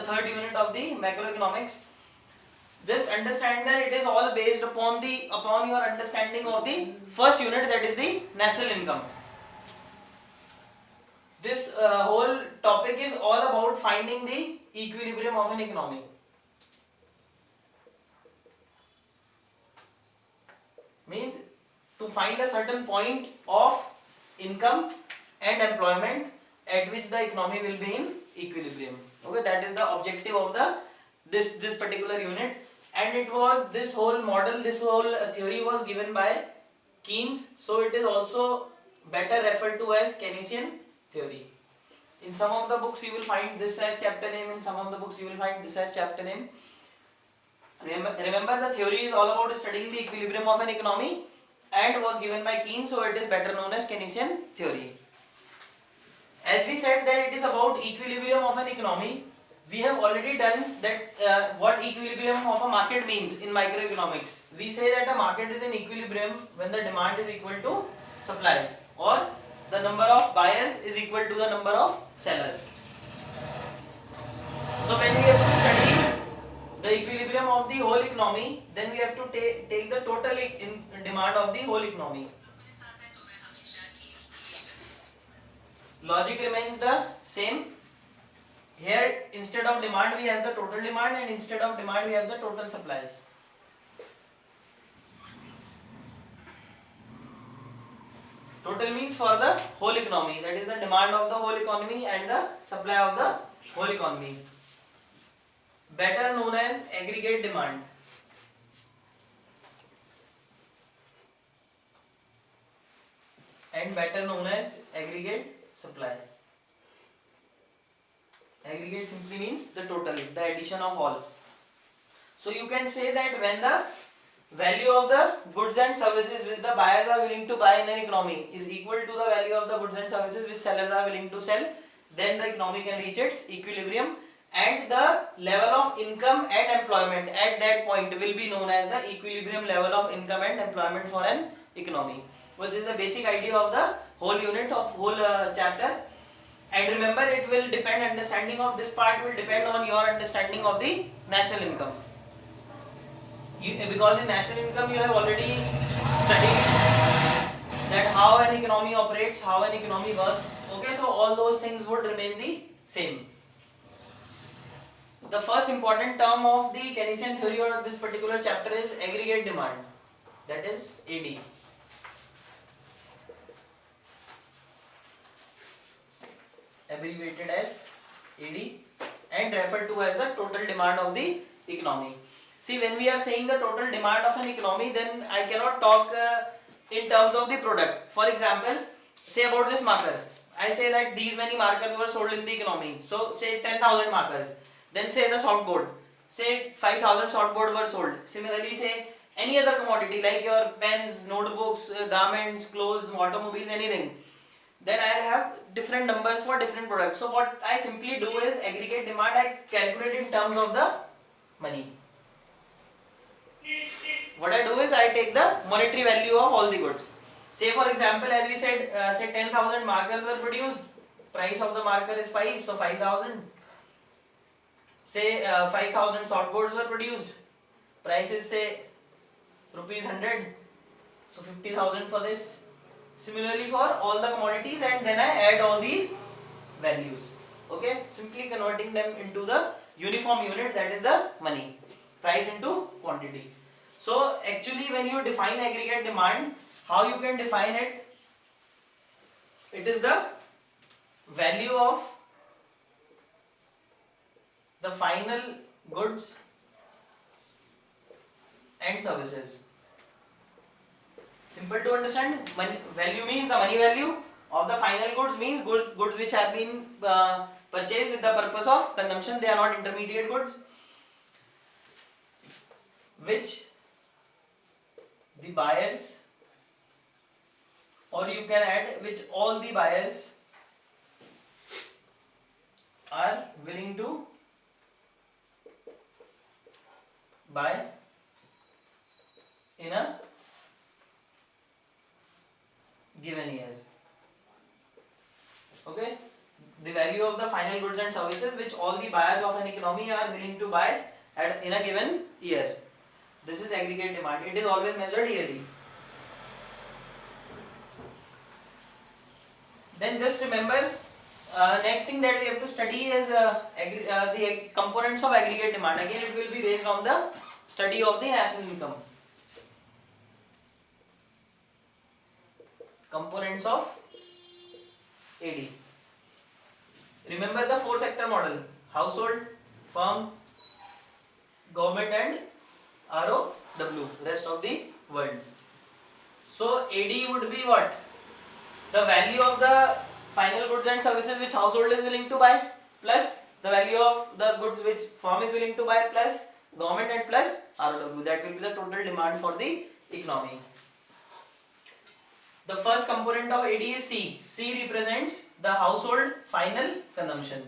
third unit of the macroeconomics. Just understand that it is all based upon your understanding of the first unit, that is the national income. This whole topic is all about finding the equilibrium of an economy. Means to find a certain point of income and employment at which the economy will be in equilibrium. Okay, that is the objective of this particular unit, and it was this whole model, this whole theory was given by Keynes, so it is also better referred to as Keynesian theory. In some of the books you will find this as chapter name, in some of the books you will find this as chapter name. Remember, the theory is all about studying the equilibrium of an economy and was given by Keynes, so it is better known as Keynesian theory. As we said that it is about equilibrium of an economy, we have already done that what equilibrium of a market means in microeconomics. We say that a market is in equilibrium when the demand is equal to supply, or the number of buyers is equal to the number of sellers. So when we have to study the equilibrium of the whole economy, then we have to take the total demand of the whole economy. Logic remains the same. Here instead of demand we have the total demand, and instead of demand we have the total supply. Total means for the whole economy, that is the demand of the whole economy and the supply of the whole economy. Better known as aggregate demand. And better known as aggregate supply. Aggregate simply means the total, the addition of all. So you can say that when the value of the goods and services which the buyers are willing to buy in an economy is equal to the value of the goods and services which sellers are willing to sell, then the economy can reach its equilibrium, and the level of income and employment at that point will be known as the equilibrium level of income and employment for an economy. Well, this is the basic idea of the whole unit, of whole chapter. And remember, it will depend, understanding of this part will depend on your understanding of the national income. Because in national income you have already studied that how an economy operates, how an economy works. Okay, so all those things would remain the same. The first important term of the Keynesian theory or this particular chapter is aggregate demand, that is AD. Abbreviated as AD and referred to as the total demand of the economy. See, when we are saying the total demand of an economy, then I cannot talk in terms of the product. For example, say about this marker. I say that these many markers were sold in the economy. So say 10,000 markers. Then say the softboard. Say 5,000 softboard were sold. Similarly, say any other commodity like your pens, notebooks, garments, clothes, automobiles, anything. Then I have different numbers for different products. So what I simply do is aggregate demand, I calculate in terms of the money. What I do is I take the monetary value of all the goods. Say for example, as we said, say 10,000 markers were produced. Price of the marker is 5, so 5,000. Say 5,000 softboards were produced. Price is say rupees 100, so 50,000 for this. Similarly for all the commodities, and then I add all these values. Okay, simply converting them into the uniform unit, that is the money. Price into quantity. So actually when you define aggregate demand, how you can define it? It is the value of the final goods and services. Simple to understand. Money value means the money value of the final goods, means goods which have been purchased with the purpose of consumption. They are not intermediate goods, which the buyers, or you can add which all the buyers are willing to buy in a given year. Okay, the value of the final goods and services which all the buyers of an economy are willing to buy in a given year. This is aggregate demand. It is always measured yearly. Then just remember, next thing that we have to study is the components of aggregate demand. Again, it will be based on the study of the national income. Components of AD. Remember the 4-sector model: household, firm, government and ROW, rest of the world. So AD would be what? The value of the final goods and services which household is willing to buy, plus the value of the goods which firm is willing to buy, plus government and plus ROW. That will be the total demand for the economy. The first component of AD is C. C represents the household final consumption.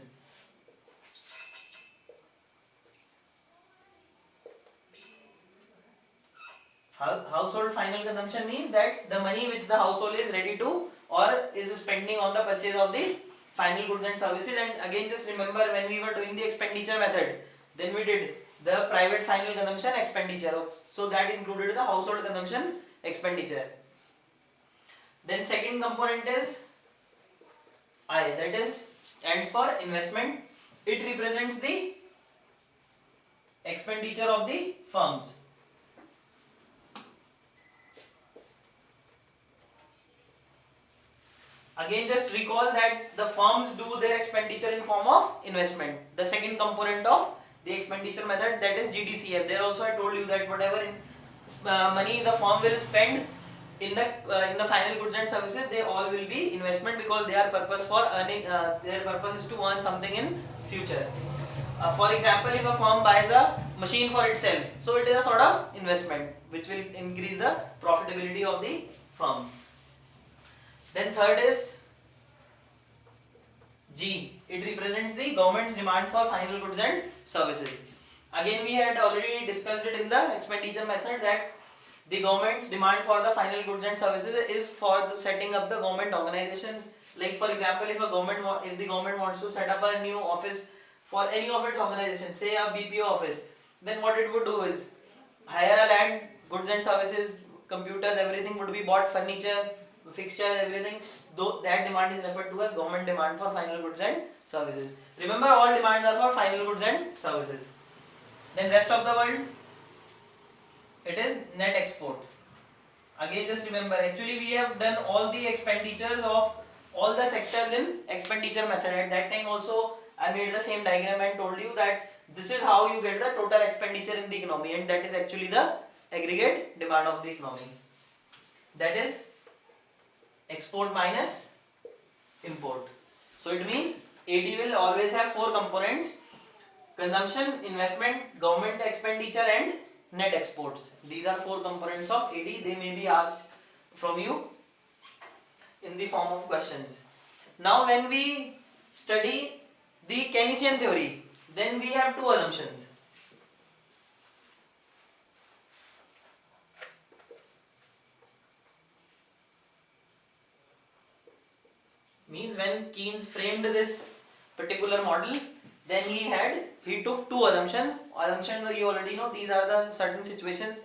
Household final consumption means that the money which the household is ready to or is spending on the purchase of the final goods and services. And again, just remember, when we were doing the expenditure method, then we did the private final consumption expenditure. So that included the household consumption expenditure. Then second component is I, that is stands for investment. It represents the expenditure of the firms. Again, just recall that the firms do their expenditure in form of investment. The second component of the expenditure method, that is GDCF. There also I told you that whatever money the firm will spend in the final goods and services, they all will be investment, because their purpose for earning, their purpose is to earn something in future. For example, if a firm buys a machine for itself, so it is a sort of investment which will increase the profitability of the firm. Then third is G. It represents the government's demand for final goods and services. Again, we had already discussed it in the expenditure method that the government's demand for the final goods and services is for the setting up the government organizations. Like for example, if the government wants to set up a new office for any of its organizations, say a BPO office, then what it would do is hire a land, goods and services, computers, everything would be bought, furniture, fixtures, everything. Though that demand is referred to as government demand for final goods and services. Remember, all demands are for final goods and services. Then rest of the world, it is net export. Again, just remember, actually we have done all the expenditures of all the sectors in expenditure method. At that time also I made the same diagram and told you that this is how you get the total expenditure in the economy, and that is actually the aggregate demand of the economy. That is export minus import. So it means AD will always have 4 components: consumption, investment, government expenditure and net exports. These are 4 components of AD. They may be asked from you in the form of questions. Now when we study the Keynesian theory, then we have 2 assumptions. Means when Keynes framed this particular model, then he took 2 assumptions. Assumptions you already know, these are the certain situations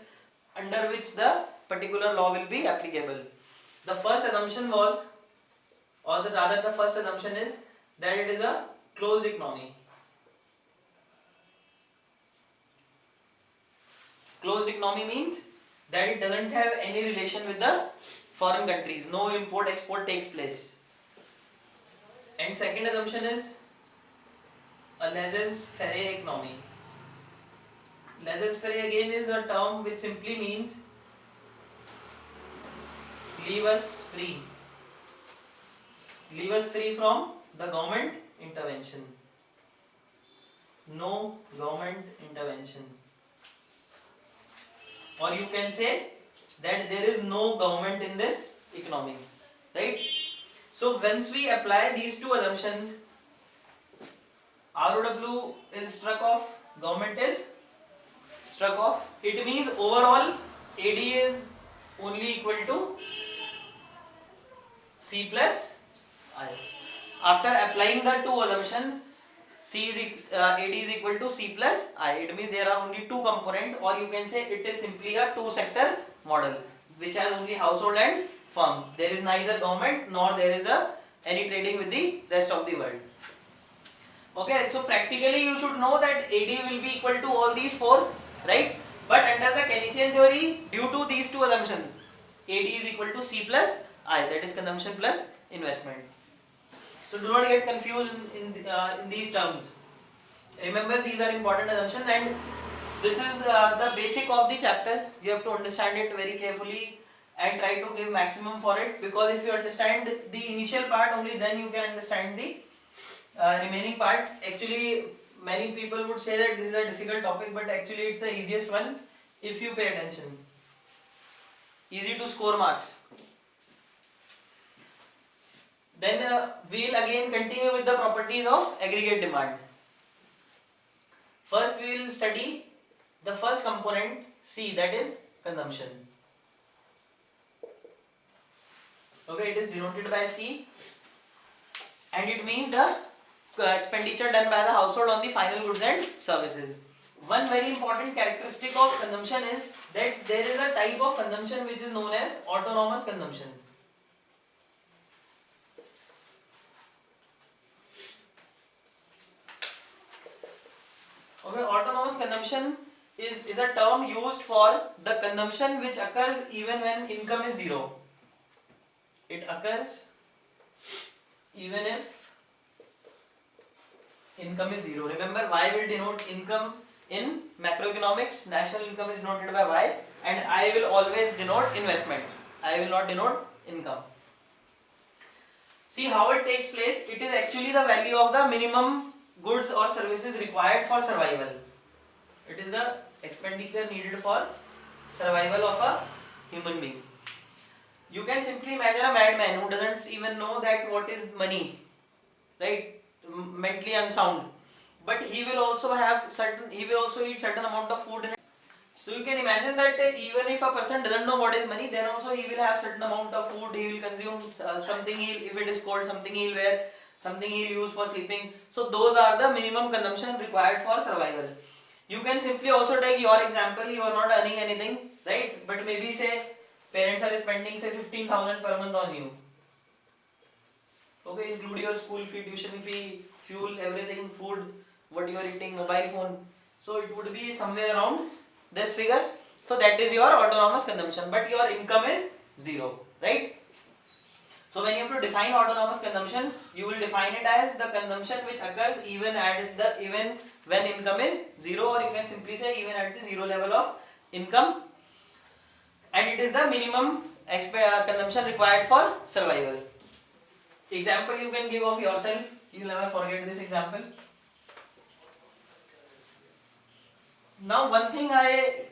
under which the particular law will be applicable. The first assumption was, or rather the first assumption is that it is a closed economy. Closed economy means that it doesn't have any relation with the foreign countries. No import export takes place. And second assumption is a laissez-faire economy. Laissez-faire again is a term which simply means leave us free. Leave us free from the government intervention. No government intervention. Or you can say that there is no government in this economy, right? So once we apply these 2 assumptions, ROW is struck off, government is struck off. It means overall AD is only equal to C plus I. After applying the two assumptions, AD is equal to C plus I. It means there are only two components, or you can say it is simply a two-sector model which has only household and firm. There is neither government nor there is any trading with the rest of the world. Okay, so practically you should know that AD will be equal to all these four, right? But under the Keynesian theory, due to these two assumptions, AD is equal to C plus I, that is consumption plus investment. So do not get confused in these terms. Remember, these are important assumptions, and this is the basic of the chapter. You have to understand it very carefully and try to give maximum for it, because if you understand the initial part only, then you can understand the remaining part. Actually, many people would say that this is a difficult topic, but actually it's the easiest one if you pay attention. Easy to score marks. Then we'll again continue with the properties of aggregate demand. First we will study the first component C, that is consumption. Okay, it is denoted by C, and it means the expenditure done by the household on the final goods and services. One very important characteristic of consumption is that there is a type of consumption which is known as autonomous consumption. Okay, autonomous consumption is a term used for the consumption which occurs even when income is zero. It occurs even if income is zero. Remember, Y will denote income in macroeconomics. National income is denoted by Y, and I will always denote investment. I will not denote income. See how it takes place. It is actually the value of the minimum goods or services required for survival. It is the expenditure needed for survival of a human being. You can simply imagine a madman who doesn't even know that what is money, right? Mentally unsound, but he will also eat certain amount of food in it. So you can imagine that even if a person doesn't know what is money, then also he will have certain amount of food, he will consume something, if it is cold, something he will wear, something he will use for sleeping. So those are the minimum consumption required for survival. You can simply also take your example. You are not earning anything, right? But maybe say parents are spending say 15,000 per month on you. Okay, include your school fee, tuition fee, fuel, everything, food, what you are eating, mobile phone. So it would be somewhere around this figure. So that is your autonomous consumption, but your income is zero, right? So when you have to define autonomous consumption, you will define it as the consumption which occurs even when income is zero, or you can simply say even at the zero level of income, and it is the minimum consumption required for survival. Example you can give of yourself. You will never forget this example. Now one thing I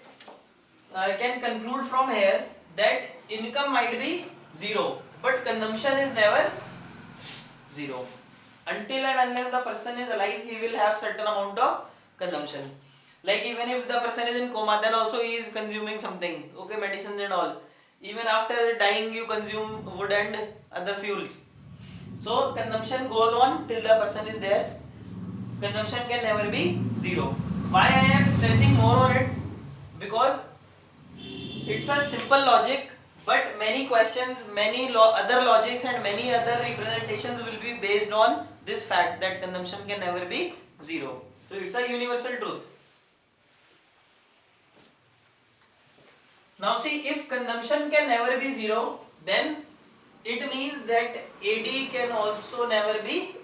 can conclude from here, that income might be zero, but consumption is never zero. Until and unless the person is alive, he will have certain amount of consumption. Like even if the person is in coma, then also he is consuming something, okay, medicines and all. Even after dying, you consume wood and other fuels. So consumption goes on till the person is there. Consumption can never be zero. Why I am stressing more on it? Because it's a simple logic, but many questions, many other logics and many other representations will be based on this fact that consumption can never be zero. So it's a universal truth. Now see, if consumption can never be zero, then it means that AD can also never be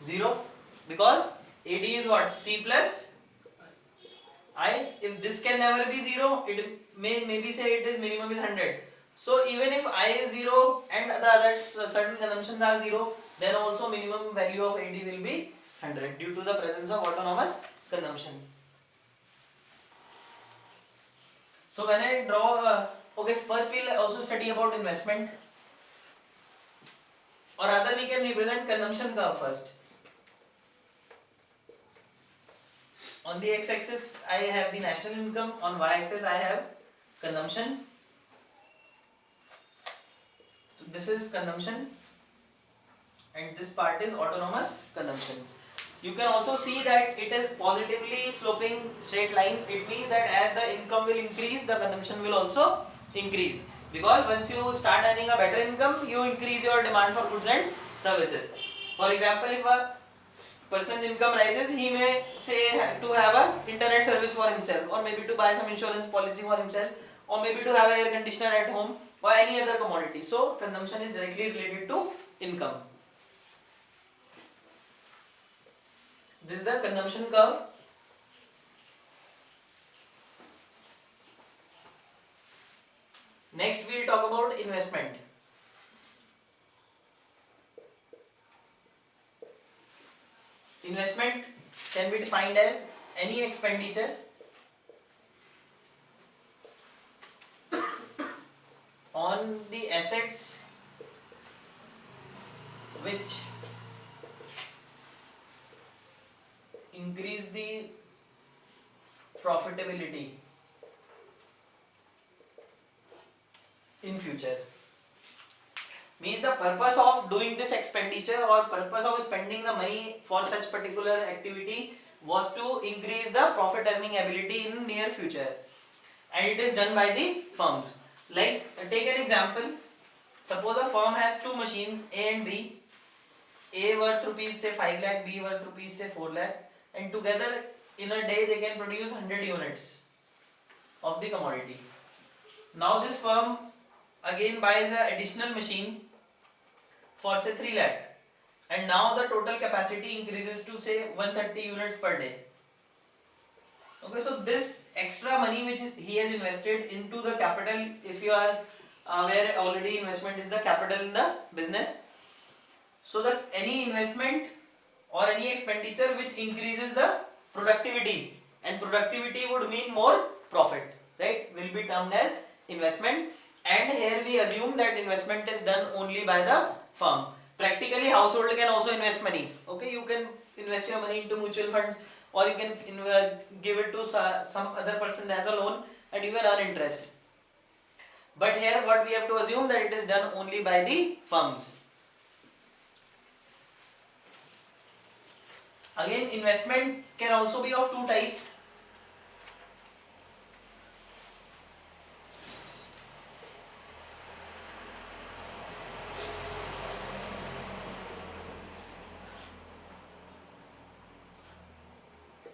zero, because AD is what? C plus I. If this can never be zero, it may maybe say it is minimum is 100. So even if I is 0 and the other certain consumptions are 0, then also minimum value of AD will be 100 due to the presence of autonomous consumption. So when I draw, okay, first we will also study about investment, or rather we can represent consumption curve first. On the x-axis I have the national income, on y-axis I have consumption. So this is consumption, and this part is autonomous consumption. You can also see that it is positively sloping straight line. It means that as the income will increase, the consumption will also increase, because once you start earning a better income, you increase your demand for goods and services. For example, if a person's income rises, he may say to have a internet service for himself, or maybe to buy some insurance policy for himself, or maybe to have an air conditioner at home, or any other commodity. So consumption is directly related to income. This is the consumption curve. Next we will talk about investment. Investment can be defined as any expenditure on the assets which increase the profitability in future. Means the purpose of doing this expenditure or purpose of spending the money for such particular activity was to increase the profit earning ability in near future, and it is done by the firms. Like, take an example. Suppose a firm has two machines A and B. A worth rupees say 5 lakh, B worth rupees say 4 lakh, and together in a day they can produce 100 units of the commodity. Now this firm again buys an additional machine for say 3 lakh, and now the total capacity increases to say 130 units per day. Okay, so this extra money which he has invested into the capital, if you are aware already, investment is the capital in the business. So that any investment or any expenditure which increases the productivity, and productivity would mean more profit, right, will be termed as investment. And here we assume that investment is done only by the firm. Practically household can also invest money. Okay, you can invest your money into mutual funds, or you can give it to some other person as a loan and you can earn interest. But here what we have to assume that it is done only by the firms. Again, investment can also be of two types.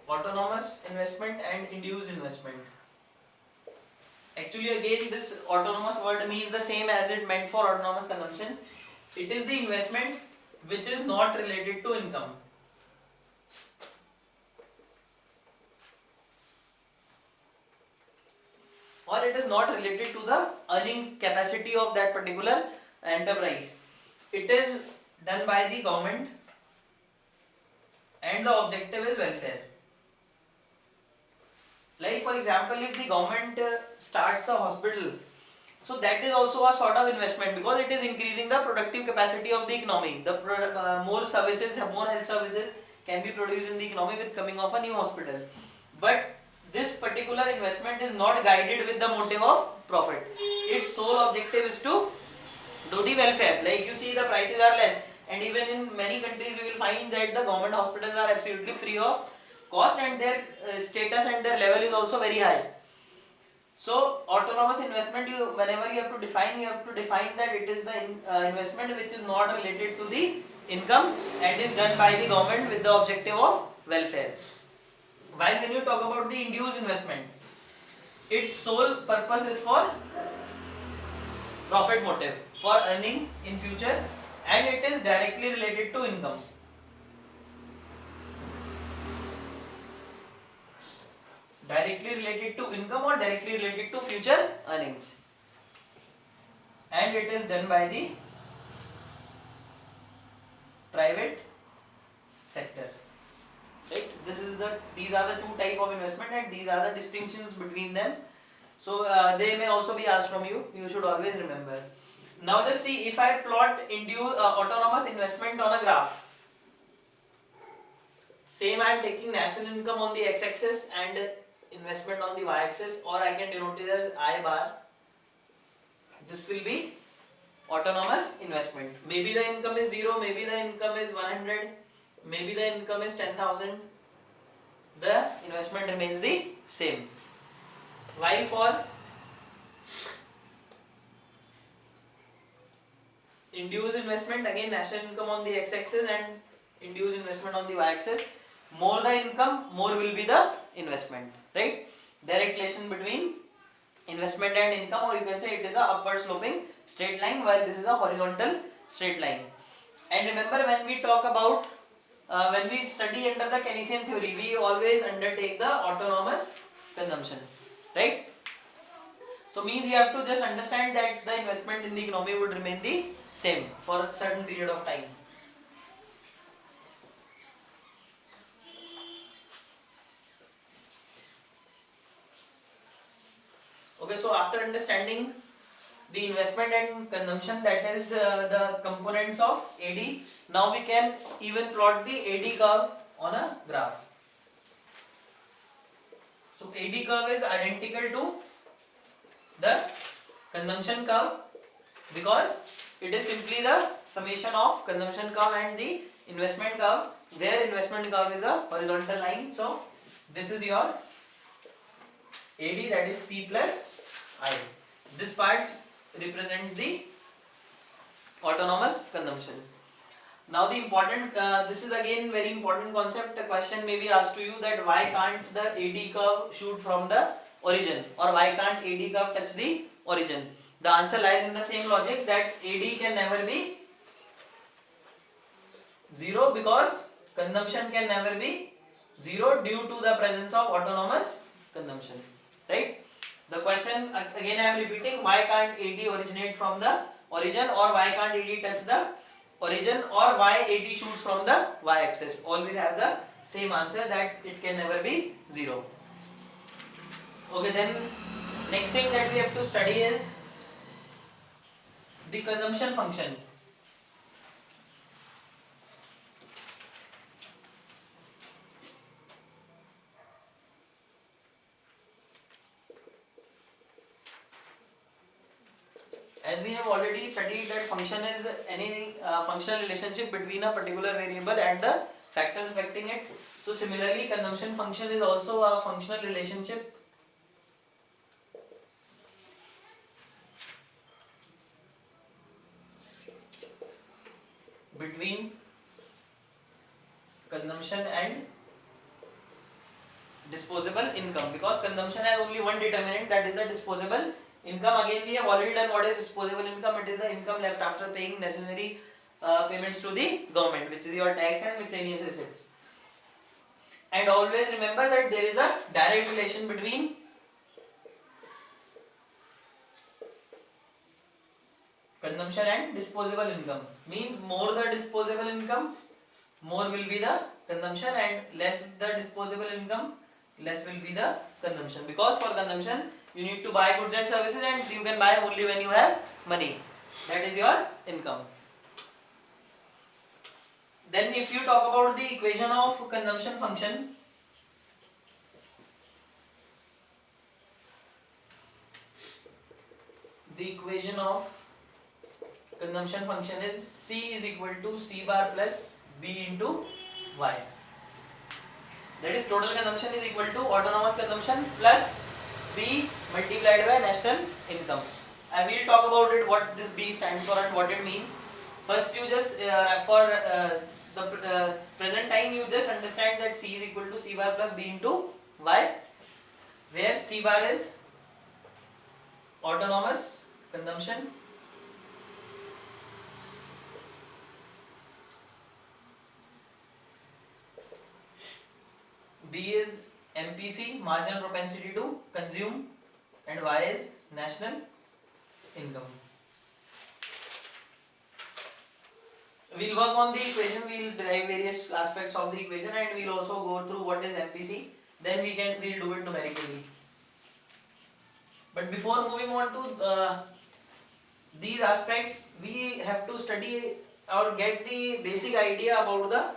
Autonomous investment and induced investment. Actually, again, this autonomous word means the same as it meant for autonomous consumption. It is the investment which is not related to income. Or it is not related to the earning capacity of that particular enterprise. It is done by the government and the objective is welfare. Like, for example, if the government starts a hospital, so that is also a sort of investment, because it is increasing the productive capacity of the economy. The more services, more health services can be produced in the economy with coming of a new hospital. But this particular investment is not guided with the motive of profit. Its sole objective is to do the welfare. Like, you see, the prices are less, and even in many countries you will find that the government hospitals are absolutely free of cost, and their status and their level is also very high. So autonomous investment, whenever you have to define that it is the investment which is not related to the income and is done by the government with the objective of welfare. While when you talk about the induced investment, its sole purpose is for profit motive, for earning in future, and it is directly related to income. Directly related to income or directly related to future earnings, and it is done by the private sector. Right? These are the two type of investment, and these are the distinctions between them. So they may also be asked from you. You should always remember. Now just see, if I plot autonomous investment on a graph. Same, I am taking national income on the x-axis and investment on the y-axis, or I can denote it as I bar. This will be autonomous investment. Maybe the income is 0, maybe the income is 100, maybe the income is 10,000. The investment remains the same. While for induced investment, again national income on the x-axis and induced investment on the y-axis. More the income, more will be the investment, right? Direct relation between investment and income, or you can say it is a upward sloping straight line, while this is a horizontal straight line. And remember, when we talk about when we study under the Keynesian theory, we always undertake the autonomous consumption, right? So means you have to just understand that the investment in the economy would remain the same for a certain period of time. Okay, so after understanding the investment and consumption, that is the components of AD, now we can even plot the AD curve on a graph. So AD curve is identical to the consumption curve because it is simply the summation of consumption curve and the investment curve, where investment curve is a horizontal line. So this is your AD, that is C plus I. This part represents the autonomous consumption. Now the important, this is again very important concept. A question may be asked to you that why can't the AD curve shoot from the origin, or why can't AD curve touch the origin? The answer lies in the same logic that AD can never be 0 because consumption can never be 0 due to the presence of autonomous consumption, right? The question again I am repeating, why can't AD originate from the origin, or why can't AD touch the origin, or why AD shoots from the y-axis? All will have the same answer, that it can never be 0. Okay, then next thing that we have to study is the consumption function. As we have already studied that function is any functional relationship between a particular variable and the factors affecting it. So similarly, consumption function is also a functional relationship between consumption and disposable income, because consumption has only one determinant, that is the disposable income. Again we have already done what is disposable income. It is the income left after paying necessary payments to the government, which is your tax and miscellaneous receipts. And always remember that there is a direct relation between consumption and disposable income. Means more the disposable income, more will be the consumption, and less the disposable income, less will be the consumption. Because for consumption you need to buy goods and services, and you can buy only when you have money. That is your income. Then if you talk about the equation of consumption function, the equation of consumption function is C is equal to C bar plus B into Y. That is total consumption is equal to autonomous consumption plus B multiplied by national income. I will talk about it, what this B stands for and what it means. First you just for the present time you just understand that C is equal to C bar plus B into Y, where C bar is autonomous consumption, B is MPC, marginal propensity to consume, and Y is national income. We'll work on the equation, we'll derive various aspects of the equation, and we'll also go through what is MPC. Then we'll do it numerically. But before moving on to these aspects, we have to study or get the basic idea about the.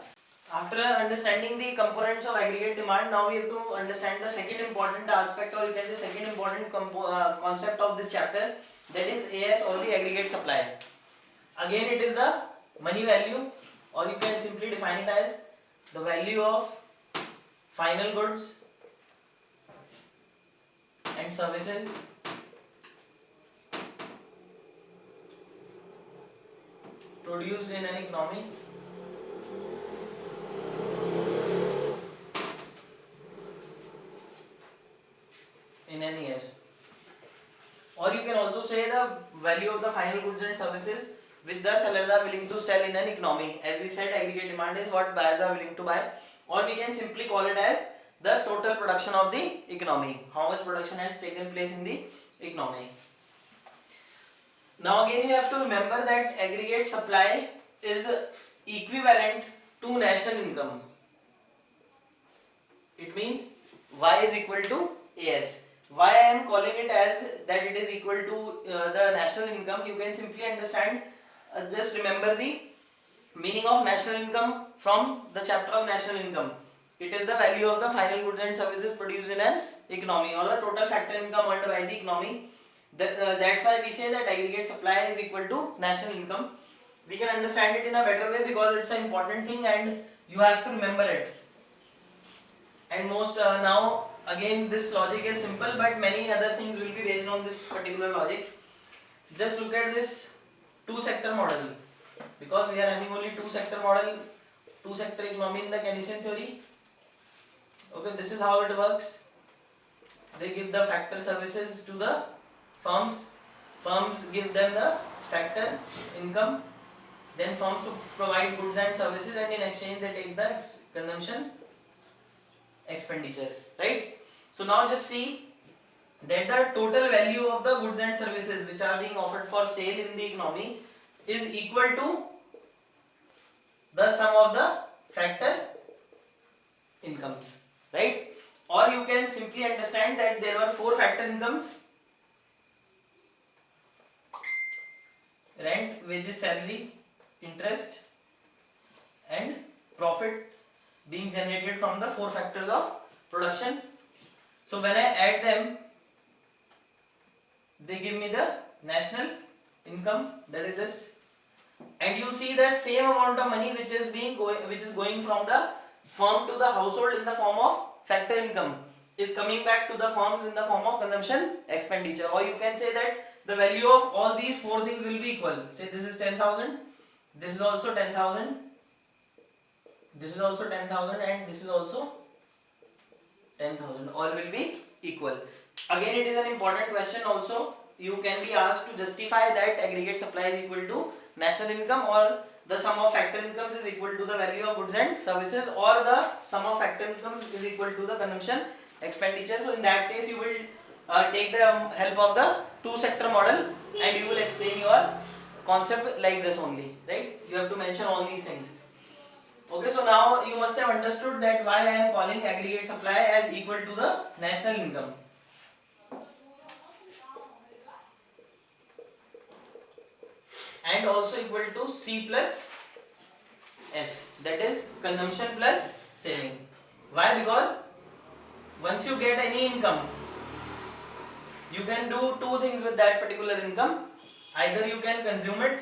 After understanding the components of aggregate demand, now we have to understand the second important aspect, or you can say second important concept of this chapter, that is AS, or the aggregate supply. Again it is the money value, or you can simply define it as the value of final goods and services produced in an economy in an year. Or you can also say the value of the final goods and services which the sellers are willing to sell in an economy. As we said, aggregate demand is what buyers are willing to buy, or we can simply call it as the total production of the economy, how much production has taken place in the economy. Now again you have to remember that aggregate supply is equivalent to national income. It means Y is equal to AS. Why I am calling it as that it is equal to the national income, you can simply understand, just remember the meaning of national income from the chapter of national income. It is the value of the final goods and services produced in an economy, or the total factor income earned by the economy. That's why we say that aggregate supply is equal to national income. We can understand it in a better way because it's an important thing and you have to remember it. And most now again this logic is simple, but many other things will be based on this particular logic. Just look at this two sector model, because we are having only two sector model, two sector economy in the Keynesian theory. Okay, this is how it works. They give the factor services to the firms, firms give them the factor income, then firms provide goods and services, and in exchange they take the consumption expenditure, right? So now just see that the total value of the goods and services which are being offered for sale in the economy is equal to the sum of the factor incomes, right? Or you can simply understand that there were four factor incomes: rent, wages, salary, interest, and profit being generated from the four factors of production. So when I add them, they give me the national income, that is this. And you see the same amount of money which is going from the firm to the household in the form of factor income is coming back to the firms in the form of consumption expenditure. Or you can say that the value of all these four things will be equal. Say this is 10,000, this is also 10,000, this is also 10,000, and this is also 10,000. All will be equal. Again, it is an important question also. You can be asked to justify that aggregate supply is equal to national income, or the sum of factor incomes is equal to the value of goods and services, or the sum of factor incomes is equal to the consumption expenditure. So in that case you will take the help of the two sector model and you will explain your concept like this only, right? You have to mention all these things. Okay, so now you must have understood that why I am calling aggregate supply as equal to the national income. And also equal to C plus S, that is consumption plus saving. Why? Because once you get any income, you can do two things with that particular income. Either you can consume it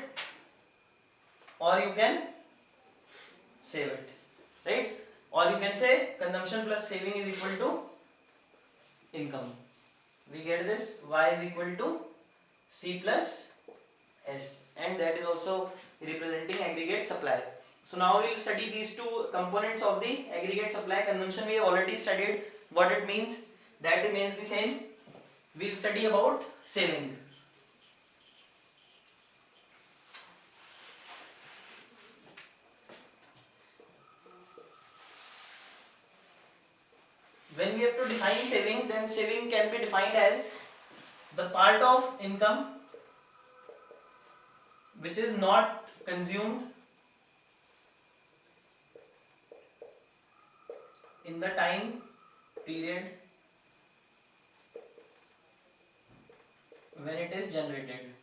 or you can save it, right? Or you can say consumption plus saving is equal to income. We get this, Y is equal to C plus S, and that is also representing aggregate supply. So now we will study these two components of the aggregate supply. Consumption we have already studied what it means, that remains the same. We will study about saving. When we have to define saving, then saving can be defined as the part of income which is not consumed in the time period when it is generated.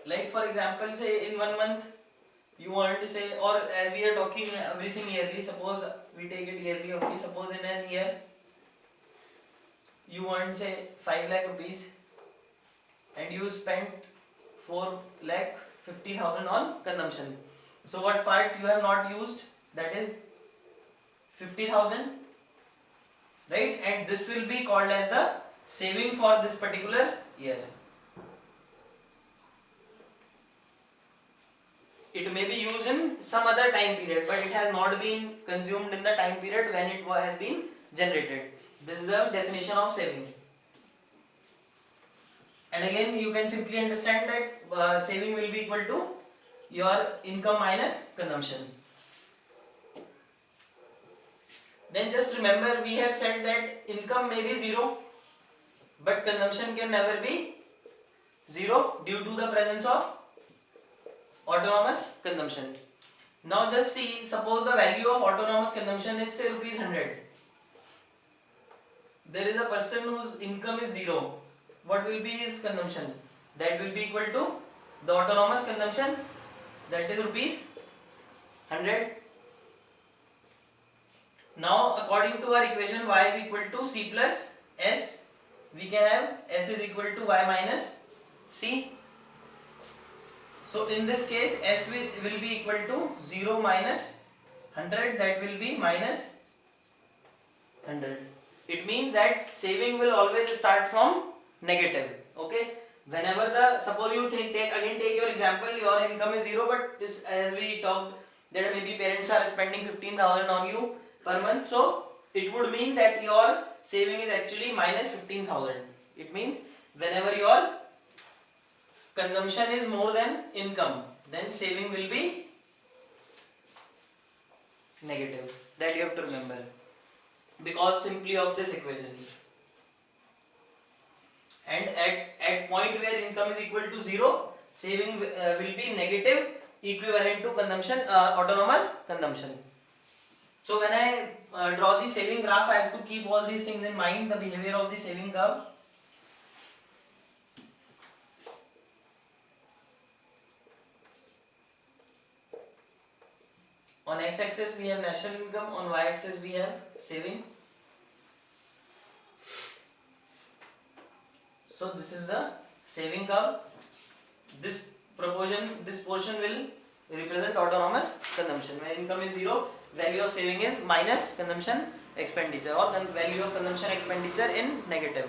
Like for example, say in 1 month you want to say, or as we are talking everything yearly, suppose we take it yearly only, suppose in an year you want say 5 lakh rupees and you spent 4 lakh 50,000 on consumption. So what part you have not used, that is 50,000, right? And this will be called as the saving for this particular year. It may be used in some other time period, but it has not been consumed in the time period when it has been generated. This is the definition of saving. And again, you can simply understand that saving will be equal to your income minus consumption. Then just remember, we have said that income may be 0, but consumption can never be 0 due to the presence of autonomous consumption. Now just see, suppose the value of autonomous consumption is say rupees 100. There is a person whose income is 0. What will be his consumption? That will be equal to the autonomous consumption, that is rupees 100. Now according to our equation, y is equal to c plus s, we can have s is equal to y minus c. So in this case, s will be equal to 0 minus 100, that will be minus 100. It means that saving will always start from negative. Okay, whenever the, suppose you take your example, your income is 0, but this, as we talked, that maybe parents are spending 15,000 on you per month, so it would mean that your saving is actually minus 15,000. It means whenever your consumption is more than income, then saving will be negative. That you have to remember, because simply of this equation. And at point where income is equal to 0, saving will be negative, equivalent to consumption, autonomous consumption. So when I draw the saving graph, I have to keep all these things in mind, the behavior of the saving curve. On x-axis we have national income, on y-axis we have saving. So this is the saving curve. This portion will represent autonomous consumption. When income is 0, value of saving is minus consumption expenditure, or the value of consumption expenditure in negative.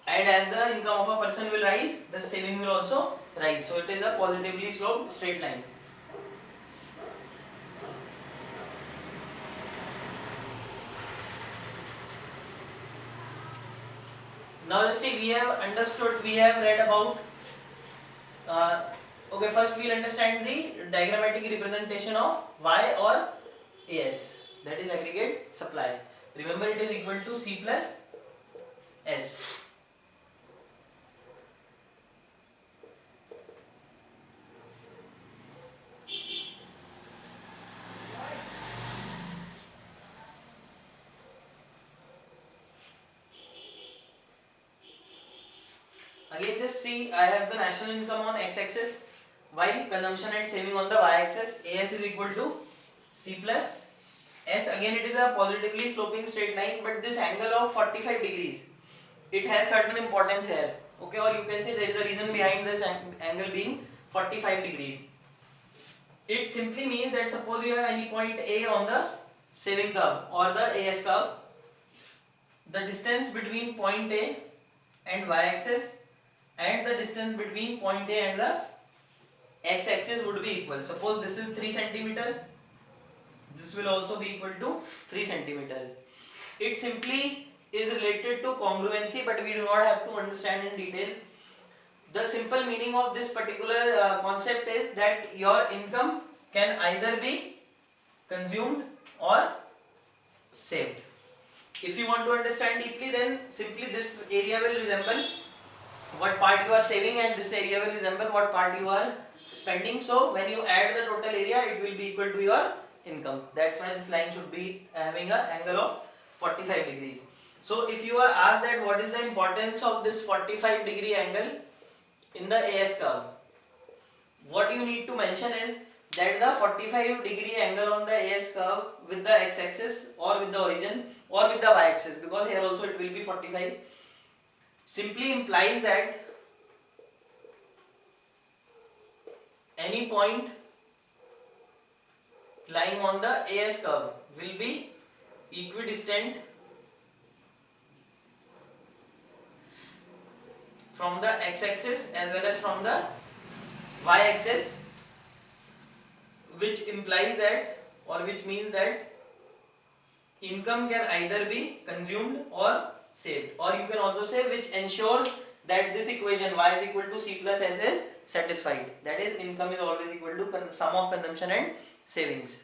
And as the income of a person will rise, the saving will also rise. So it is a positively sloped straight line. Now see, we have understood, we have read about, okay, first we will understand the diagrammatic representation of Y or AS, that is aggregate supply. Remember, it is equal to C plus S. Again, just see, I have the national income on x-axis, while consumption and saving on the y-axis. AS is equal to C plus S. Again, it is a positively sloping straight line, but this angle of 45 degrees, it has certain importance here. Okay, or you can say there is a reason behind this angle being 45 degrees. It simply means that suppose you have any point A on the saving curve or the AS curve, the distance between point A and y-axis and the distance between point A and the x-axis would be equal. Suppose this is 3 centimeters, this will also be equal to 3 centimeters. It simply is related to congruency, but we do not have to understand in detail. The simple meaning of this particular concept is that your income can either be consumed or saved. If you want to understand deeply, then simply this area will resemble what part you are saving and this area will resemble what part you are spending. So when you add the total area, it will be equal to your income. That's why this line should be having an angle of 45 degrees. So if you are asked that what is the importance of this 45 degree angle in the AS curve, what you need to mention is that the 45 degree angle on the AS curve with the x-axis or with the origin or with the y-axis, because here also it will be 45, simply implies that any point lying on the AS curve will be equidistant from the x-axis as well as from the y-axis, which implies that, or which means that income can either be consumed or saved, or you can also say which ensures that this equation y is equal to c plus s is satisfied. That is, income is always equal to sum of consumption and savings.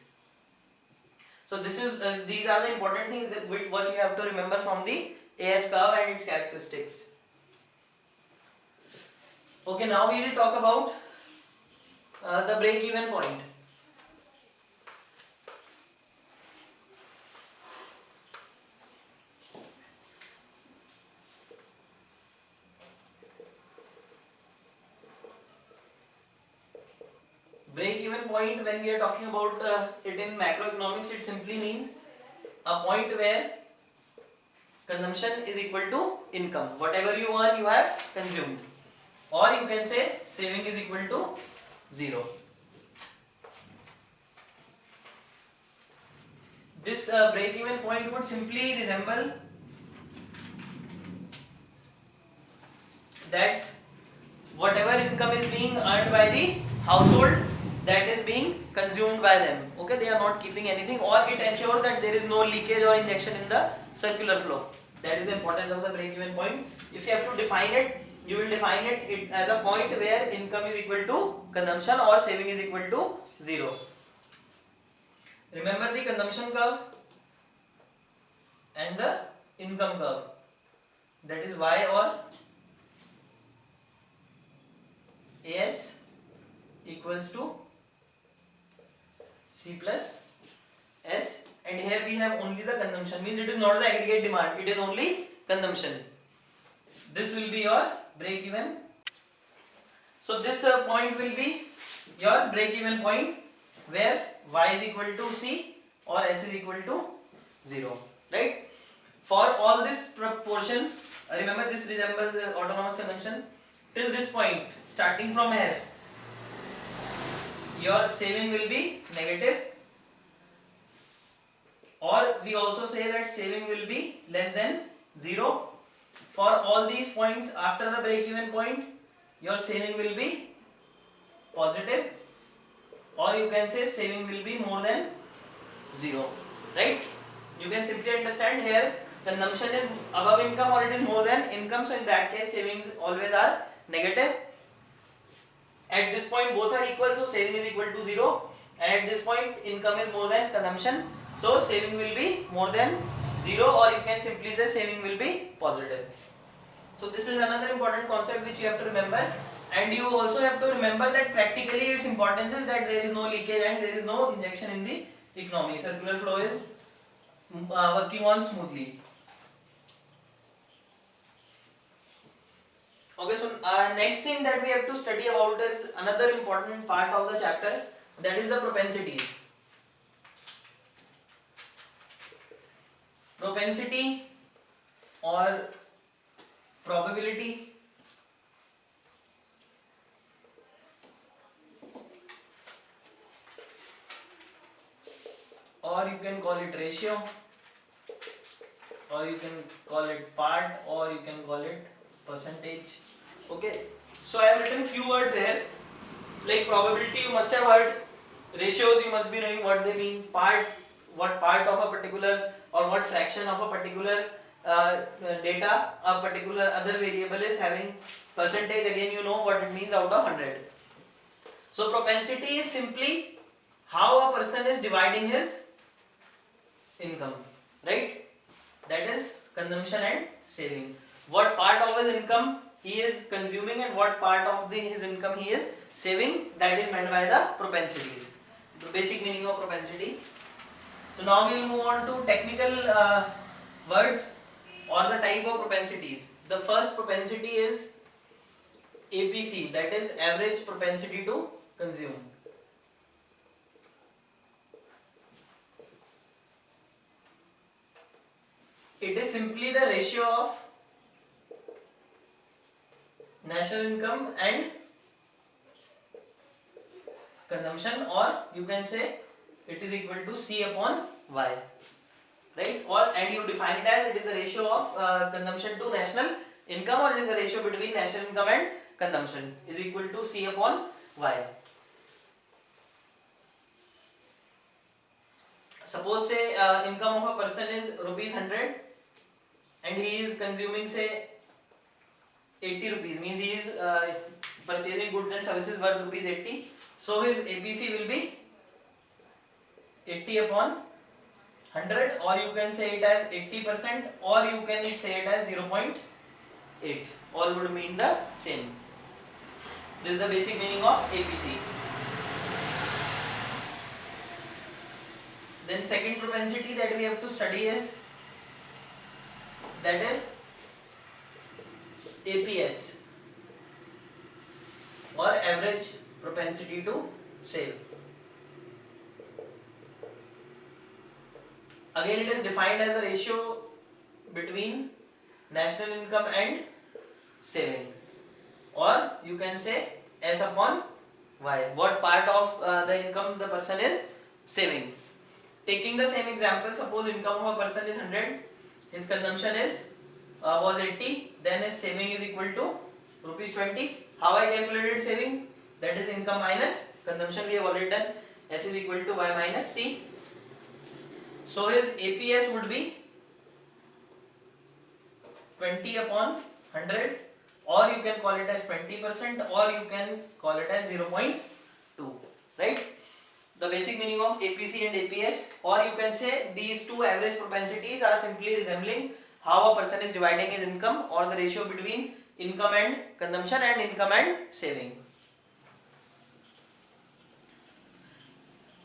So this is these are the important things that what you have to remember from the AS curve and its characteristics. Okay, now we will talk about the break-even point. Break-even point, when we are talking about it in macroeconomics, it simply means a point where consumption is equal to income. Whatever you earn, you have consumed. Or you can say saving is equal to 0. This break-even point would simply resemble that whatever income is being earned by the household, that is being consumed by them. Okay, they are not keeping anything, or it ensures that there is no leakage or injection in the circular flow. That is the importance of the break-even point. If you have to define it, you will define it as a point where income is equal to consumption or saving is equal to 0. Remember the consumption curve and the income curve. That is y or AS equals to C plus S, and here we have only the consumption, means it is not the aggregate demand, it is only consumption. This will be your break even. So this point will be your break even point where y is equal to C or S is equal to 0, right? For all this proportion, remember this resembles autonomous consumption. Till this point, starting from here, your saving will be negative, or we also say that saving will be less than 0. For all these points after the break even point, your saving will be positive, or you can say saving will be more than 0, right? You can simply understand here consumption is above income or it is more than income, so in that case savings always are negative. At this point both are equal, so saving is equal to 0, and at this point income is more than consumption, so saving will be more than 0, or you can simply say saving will be positive. So this is another important concept which you have to remember, and you also have to remember that practically its importance is that there is no leakage and there is no injection in the economy. Circular flow is working on smoothly. Okay, so next thing that we have to study about is another important part of the chapter, that is the propensities. Propensity or probability or you can call it ratio, or you can call it part, or you can call it percentage. Okay, so I have written few words here, like probability you must have heard, ratios you must be knowing what they mean, part, what part of a particular or what fraction of a particular data a particular other variable is having, percentage again you know what it means out of 100. So propensity is simply how a person is dividing his income, right? That is consumption and saving. What part of his income he is consuming and what part of his income he is saving, that is meant by the propensities, the basic meaning of propensity. So now we will move on to technical words or the type of propensities. The first propensity is APC, that is average propensity to consume. It is simply the ratio of national income and consumption, or you can say it is equal to C upon Y, right? Or and you define it as it is a ratio of consumption to national income, or it is a ratio between national income and consumption is equal to C upon Y. Suppose say income of a person is rupees 100 and he is consuming say 80 rupees, means he is purchasing goods and services worth rupees 80. So his APC will be 80 upon 100, or you can say it as 80%, or you can say it as 0.8. All would mean the same. This is the basic meaning of APC. Then second propensity that we have to study is, that is APS, or average propensity to save. Again, it is defined as the ratio between national income and saving, or you can say S upon Y. What part of the income the person is saving? Taking the same example, suppose income of a person is 100, his consumption is was 80, then his saving is equal to rupees 20. How I calculated saving? That is income minus consumption. We have already done. S is equal to Y minus C. So his APS would be 20 upon 100, or you can call it as 20%, or you can call it as 0.2, right? The basic meaning of APC and APS, or you can say these two average propensities are simply resembling how a person is dividing his income, or the ratio between income and consumption and income and saving.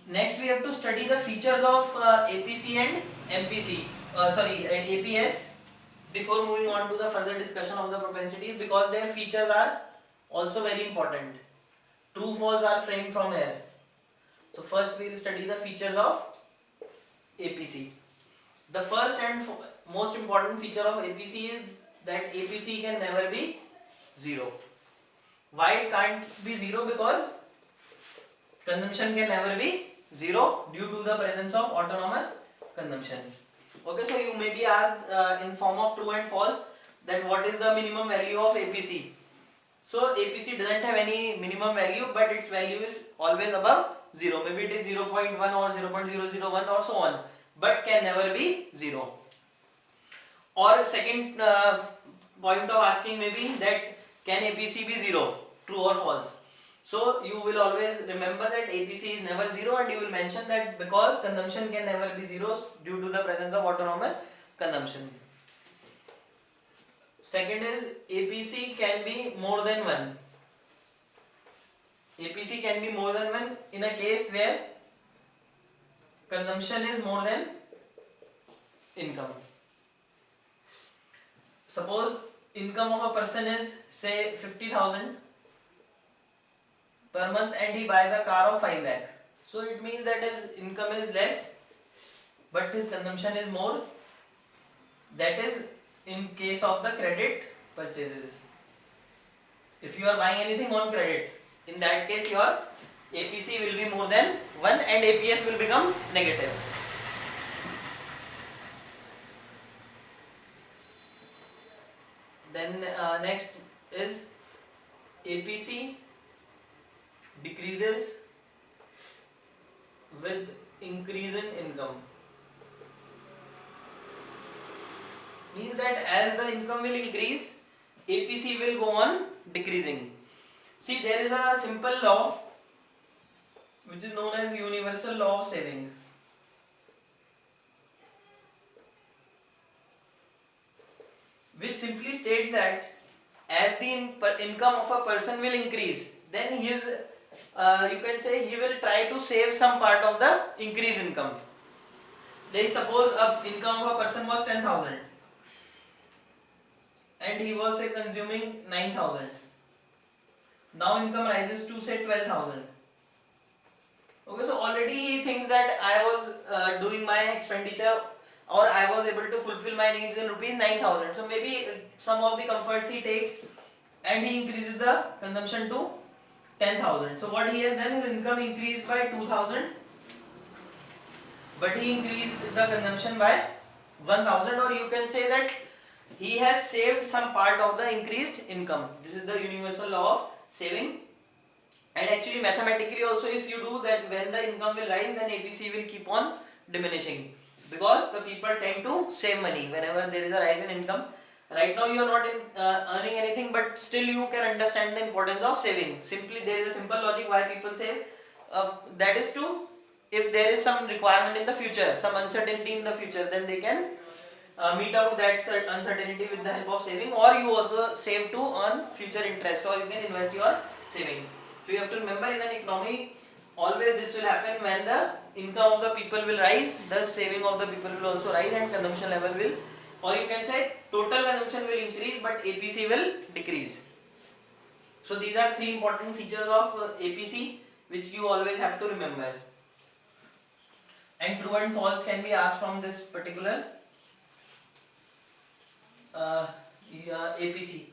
Next we have to study the features of APC and APS before moving on to the further discussion of the propensities, because their features are also very important. True false are framed from here. So first we will study the features of APC. The first and most important feature of APC is that APC can never be 0. Why it can't be 0? Because consumption can never be 0 due to the presence of autonomous consumption. Okay, so you may be asked in form of true and false that what is the minimum value of APC. So APC doesn't have any minimum value, but its value is always above 0. Maybe it is 0.1 or 0.001 or so on, but can never be 0. Or second point of asking may be that can APC be 0, true or false? So you will always remember that APC is never 0, and you will mention that because consumption can never be 0 due to the presence of autonomous consumption. Second is APC can be more than 1. APC can be more than 1 in a case where consumption is more than income. Suppose income of a person is say 50,000 per month and he buys a car of 5 lakh. So it means that his income is less but his consumption is more. That is in case of the credit purchases. If you are buying anything on credit, in that case your APC will be more than 1 and APS will become negative. Then next is APC decreases with increase in income. Means that as the income will increase, APC will go on decreasing. See, there is a simple law which is known as universal law of saving. Which simply states that as the income of a person will increase, then his you can say he will try to save some part of the increased income. Let's suppose income of a person was 10,000 and he was say consuming 9,000. Now income rises to say 12,000. Okay, so already he thinks that I was doing my expenditure, or I was able to fulfill my needs in rupees 9,000. So maybe some of the comforts he takes and he increases the consumption to 10,000. So what he has done, his income increased by 2,000, but he increased the consumption by 1,000, or you can say that he has saved some part of the increased income. This is the universal law of saving. And actually mathematically also, if you do that, when the income will rise, then APC will keep on diminishing, because the people tend to save money whenever there is a rise in income. Right now you are not earning anything, but still you can understand the importance of saving. Simply there is a simple logic why people save. That is to, if there is some requirement in the future, some uncertainty in the future, then they can meet out that uncertainty with the help of saving, or you also save to earn future interest, or you can invest your savings. So you have to remember, in an economy always this will happen: when the income of the people will rise, the saving of the people will also rise, and consumption level will, or you can say total consumption will increase but APC will decrease. So these are three important features of APC which you always have to remember. And true and false can be asked from this particular APC.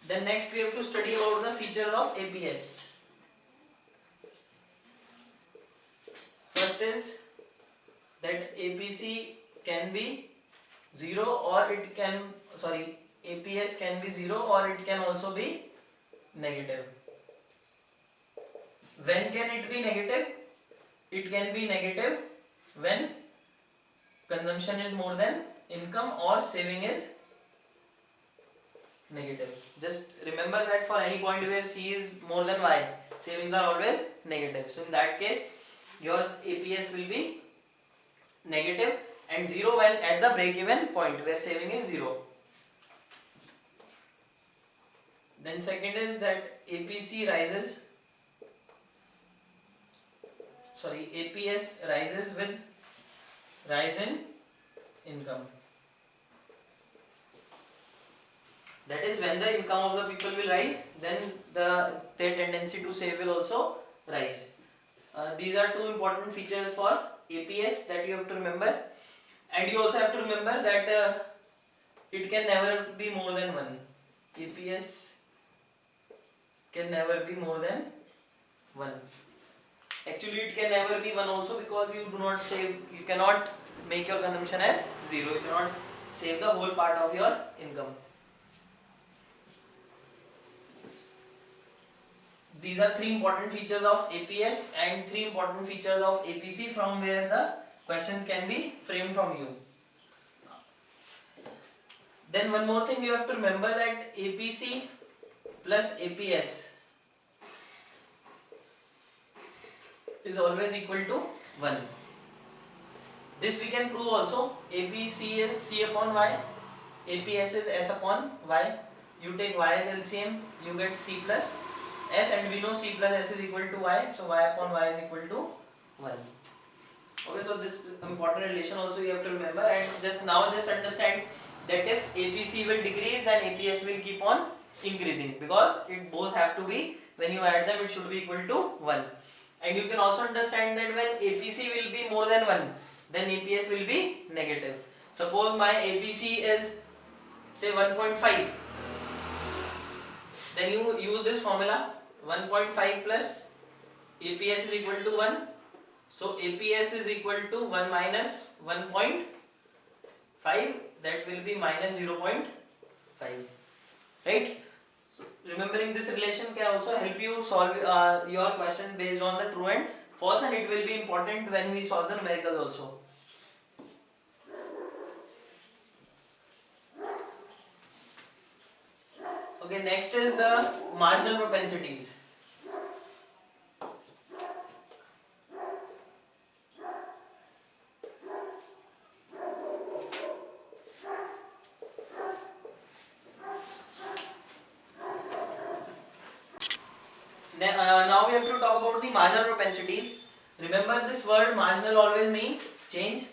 Then next we have to study about the features of APS. First is that APC can be 0, or it can, APS can be 0 or it can also be negative. When can it be negative? It can be negative when consumption is more than income, or saving is negative. Just remember that for any point where C is more than Y, savings are always negative. So in that case your APS will be negative, and 0 when at the break-even point where saving is 0. Then second is that APS rises with rise in income. That is, when the income of the people will rise, then their tendency to save will also rise. These are two important features for APS that you have to remember. And you also have to remember that it can never be more than 1. APS can never be more than 1. Actually it can never be 1 also, because you do not save, you cannot make your consumption as 0, you cannot save the whole part of your income. These are three important features of APS and three important features of APC from where the questions can be framed from you. Then one more thing you have to remember, that APC plus APS is always equal to 1. This we can prove also. APC is C upon Y, APS is S upon Y. You take Y as LCM, you get C plus S, and we know C plus S is equal to Y, so Y upon Y is equal to 1. Okay, so this important relation also you have to remember, and just understand that if APC will decrease, then APS will keep on increasing, because it both have to be, when you add them it should be equal to 1. And you can also understand that when APC will be more than 1, then APS will be negative. Suppose my APC is say 1.5, then you use this formula, 1.5 plus APS is equal to 1. So APS is equal to 1 minus 1.5, that will be minus 0.5, right? So remembering this relation can also help you solve your question based on the true and false, and it will be important when we solve the numericals also. Okay, next is the marginal propensities. Now we have to talk about the marginal propensities. Remember, this word marginal always means change.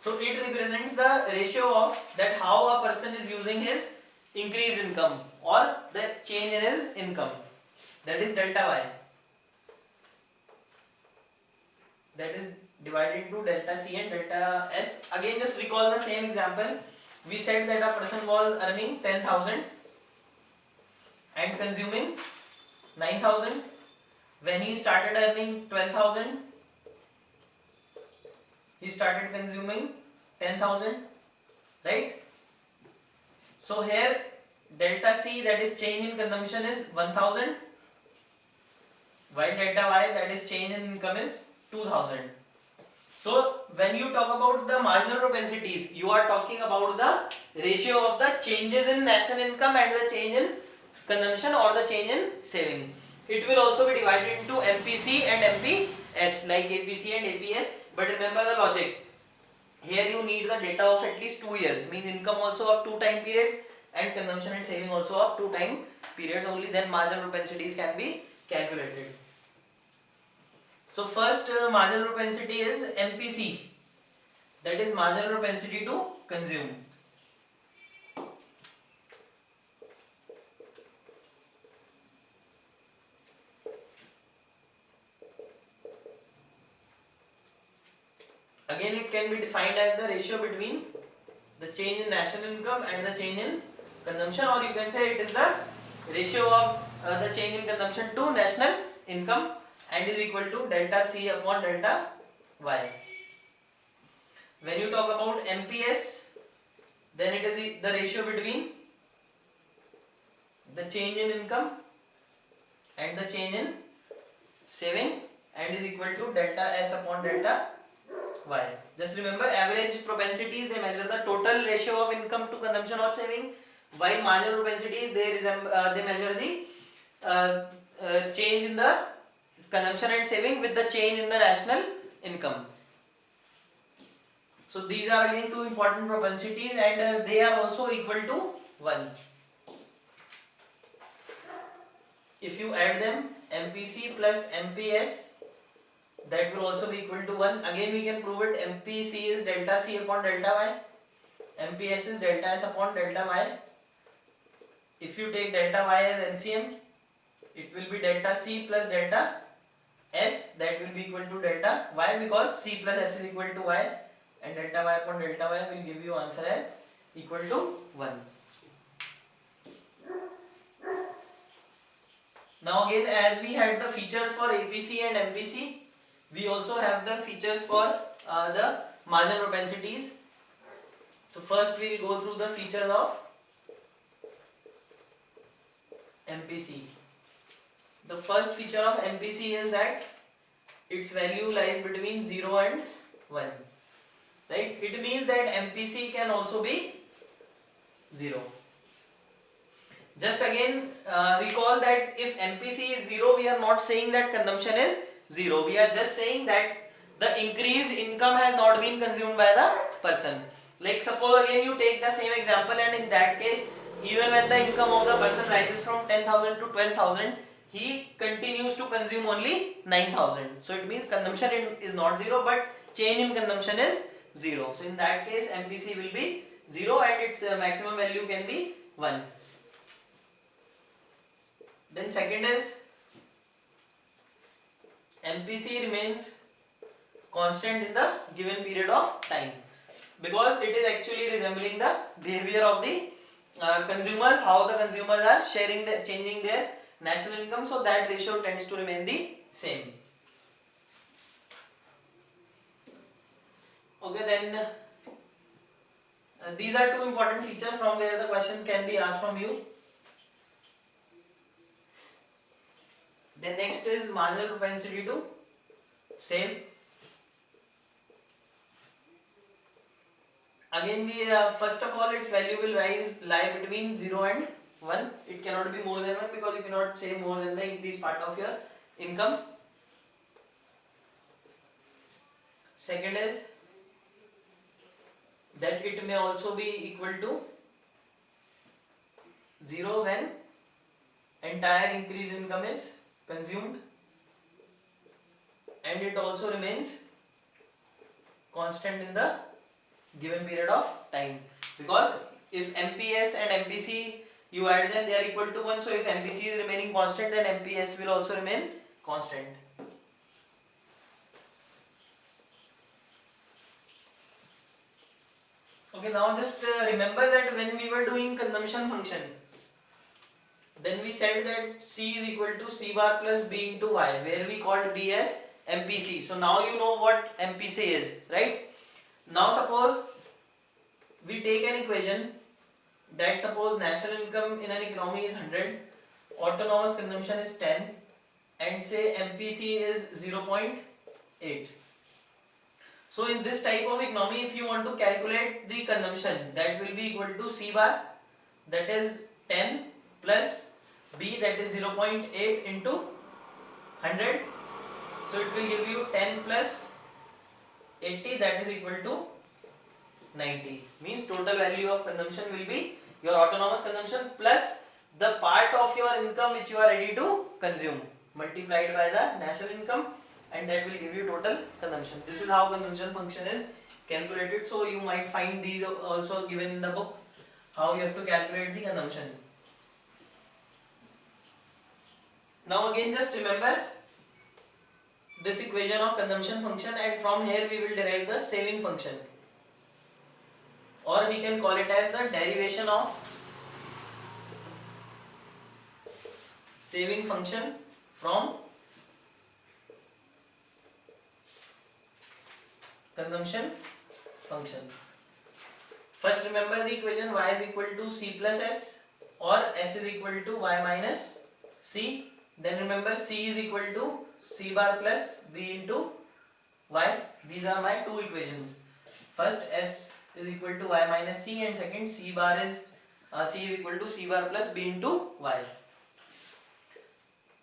So it represents the ratio of that how a person is using his increased income or the change in his income. That is delta Y. That is divided into delta C and delta S. Again, just recall the same example. We said that a person was earning 10,000 and consuming 9,000. When he started earning 12,000, he started consuming 10,000, right? So here delta C, that is change in consumption, is 1,000, while delta Y, that is change in income, is 2,000. So when you talk about the marginal propensities, you are talking about the ratio of the changes in national income and the change in consumption or the change in saving. It will also be divided into MPC and MPS, like APC and APS. But remember the logic. Here you need the data of at least 2 years, means income also of 2 time periods and consumption and saving also of 2 time periods. Only then marginal propensities can be calculated. So first marginal propensity is MPC, that is marginal propensity to consume. Again, it can be defined as the ratio between the change in national income and the change in consumption, or you can say it is the ratio of the change in consumption to national income and is equal to delta C upon delta Y. When you talk about MPS, then it is the ratio between the change in income and the change in saving and is equal to delta S upon delta Y. Just remember, average propensities, they measure the total ratio of income to consumption or saving, while marginal propensities, they measure the change in the consumption and saving with the change in the national income. So these are again two important propensities, and they are also equal to 1. If you add them, MPC plus MPS, that will also be equal to 1. Again we can prove it. MPC is delta C upon delta Y, MPS is delta S upon delta Y. If you take delta Y as LCM, it will be delta C plus delta S, that will be equal to delta Y, because C plus S is equal to Y, and delta Y upon delta Y will give you answer as equal to 1. Now again, as we had the features for APC and MPC, we also have the features for the marginal propensities. So first we will go through the features of MPC. The first feature of MPC is that its value lies between 0 and 1. Right? It means that MPC can also be 0. Just again recall that if MPC is 0, we are not saying that consumption is 0. We are just saying that the increased income has not been consumed by the person. Like suppose again you take the same example, and in that case, even when the income of the person rises from 10,000 to 12,000, he continues to consume only 9,000. So it means consumption is not 0, but change in consumption is 0. So in that case, MPC will be 0 and its maximum value can be 1. Then second is MPC remains constant in the given period of time, because it is actually resembling the behavior of the consumers, how the consumers are changing their national income, so that ratio tends to remain the same. Okay, then these are two important features from where the questions can be asked from you. Then next is marginal propensity to save. Again we first of all, its value will lie between 0 and 1. It cannot be more than 1, because you cannot save more than the increased part of your income. Second is that it may also be equal to 0 when entire increased income is consumed, and it also remains constant in the given period of time, because if MPS and MPC you add them, they are equal to 1. So if MPC is remaining constant, then MPS will also remain constant. Okay, now just remember that when we were doing consumption function, Then we said that C is equal to C bar plus B into Y, where we called B as MPC. So now you know what MPC is, right? Now suppose we take an equation that suppose national income in an economy is 100, autonomous consumption is 10, and say MPC is 0.8. So in this type of economy, if you want to calculate the consumption, that will be equal to C bar, that is 10 plus B, that is 0.8 into 100. So it will give you 10 plus 80, that is equal to 90. Means total value of consumption will be your autonomous consumption plus the part of your income which you are ready to consume, multiplied by the national income, and that will give you total consumption. This is how consumption function is calculated. So you might find these also given in the book, how you have to calculate the consumption. Now again just remember this equation of consumption function, and from here we will derive the saving function, or we can call it as the derivation of saving function from consumption function. First remember the equation y is equal to c plus s, or s is equal to y minus c. Then remember c is equal to c bar plus b into y. These are my two equations. First s is equal to y minus c, and second c bar is c is equal to c bar plus b into y.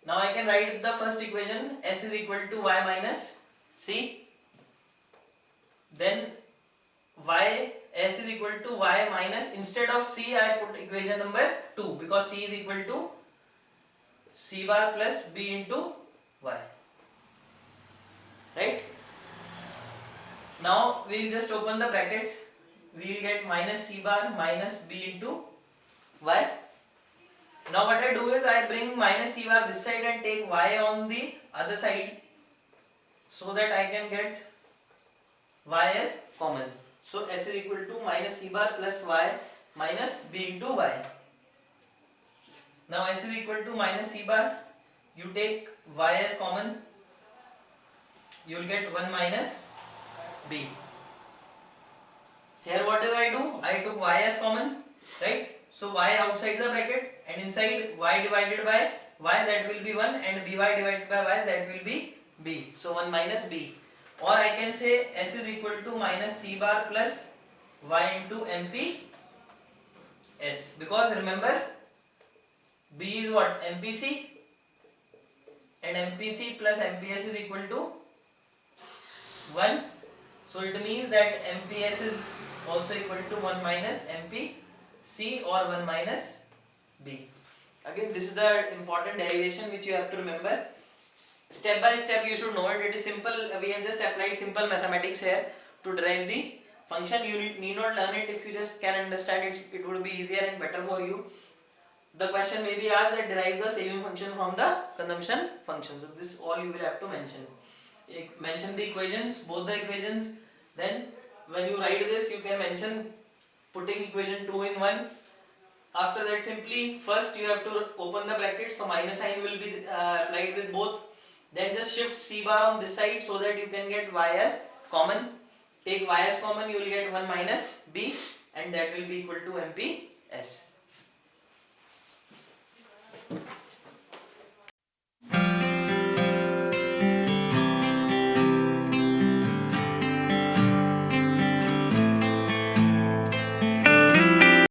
Now I can write the first equation, s is equal to y minus c. Then y, s is equal to y minus, instead of c I put equation number 2, because c is equal to c bar plus b into y, right? Now we will just open the brackets. We will get minus c bar minus b into y. Now what I do is I bring minus c bar this side and take y on the other side, so that I can get y as common. So s is equal to minus c bar plus y minus b into y. Now s is equal to minus c bar, you take y as common, you will get 1 minus b. Here what do? I took y as common, right? So y outside the bracket, and inside y divided by y, that will be 1, and by divided by y, that will be b. So 1 minus b. Or I can say s is equal to minus c bar plus y into mp s, because remember b is what? MPC, and MPC plus MPS is equal to 1. So it means that MPS is also equal to 1 minus MPC, or 1 minus B. Again, this is the important derivation which you have to remember. Step by step you should know it. It is simple. We have just applied simple mathematics here to derive the function. You need not learn it. If you just can understand it, it would be easier and better for you. The question may be asked that derive the saving function from the consumption function. So this all you will have to mention. Mention the equations, both the equations. Then when you write this, you can mention putting equation 2 in 1. After that, simply first you have to open the bracket, so minus sign will be applied with both. Then just shift c bar on this side so that you can get y as common. Take y as common, you will get 1 minus b, and that will be equal to mp s.